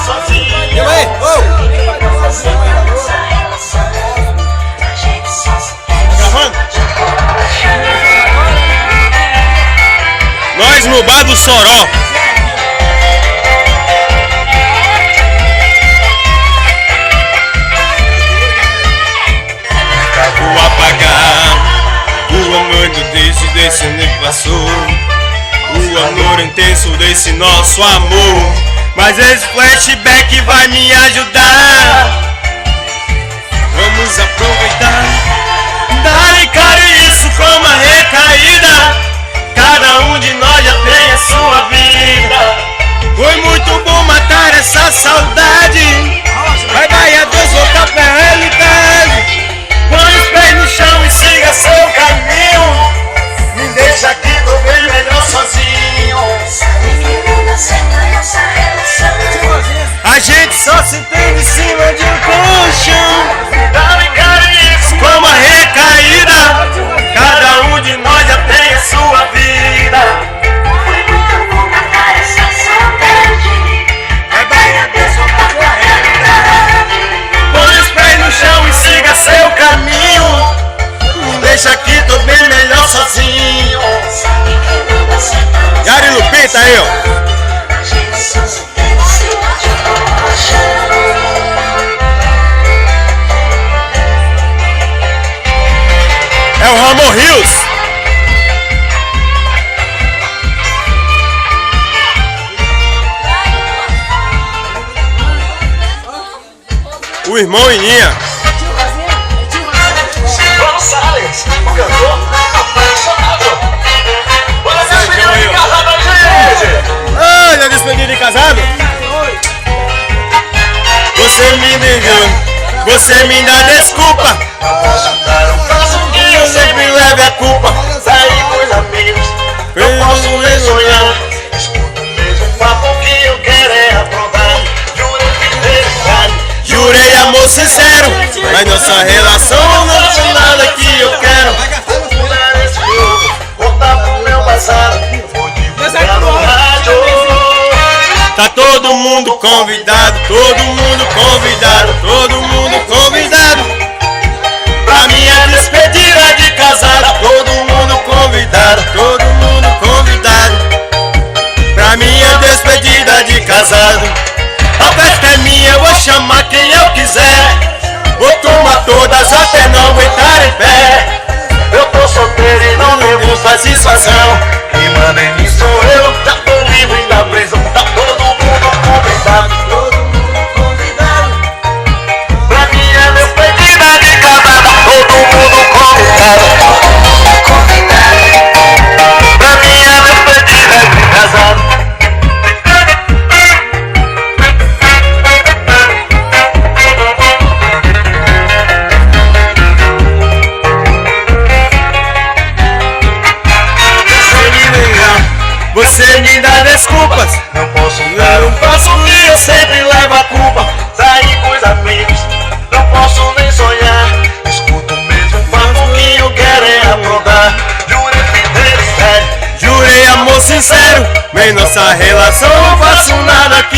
Eu aí, gravando? Nós no bar do Soró. Vou apagar o amor desse ano que passou, o amor intenso desse nosso amor. Mas esse flashback vai me ajudar. Vamos aproveitar, dar cara isso como uma recaída. Cada um de nós já tem a sua vida. Foi muito bom matar essa saudade. Vai, vai, adeus, voltar pra realidade. Põe os pés no chão e siga seu caminho. Me deixa aqui, tô bem melhor sozinho. A gente só se entende em cima de um colchão. Dá-me cara isso como uma recaída. Cada um de nós já tem a sua vida. Foi muito bom matar essa saudade. Vai, vai, adeus, voltar pra realidade. Põe os pés no chão e siga seu caminho. Me deixa aqui, tô bem melhor sozinho. Yari Lupin tá aí, ó. É o Ramon Rios. O irmão Ininha. Salles, o cantor apaixonado. Olha a despedida de casado aí, gente. Olha a despedida de casado. Você me engana, você me dá desculpa. Não posso dar um passo que eu sempre leve a culpa. Sair com os amigos, não posso nem sonhar. Escuto mesmo um papo que eu quero é aprontar. Jurei fidelidade, Jurei amor sincero, mas nossa relação não tem nada que eu quero. mudar esse jogo, voltar pro meu passado. Vou divulgar no rádio. Tá todo mundo convidado, todo mundo convidado, todo mundo convidado. Pra minha despedida de casado, todo mundo convidado, todo mundo convidado. Pra minha despedida de casado. A festa é minha, eu vou chamar quem eu quiser. Vou tomar todas até não aguentar em pé. Eu tô solteiro e não devo Satisfação. Quem manda em mim sou eu. Já tô livre da prisão. Tá todo mundo convidado. Todo mundo convidado. Pra minha despedida de casado. Todo mundo convidado. Pra minha despedida de casado. Você me dá desculpas. Não posso dar um passo que eu sempre levo a culpa. Sair com os amigos, não posso nem sonhar. Escuto mesmo um papo que eu quero é aprontar. Jurei fidelidade, Jurei amor sincero, mas nossa relação não faço nada que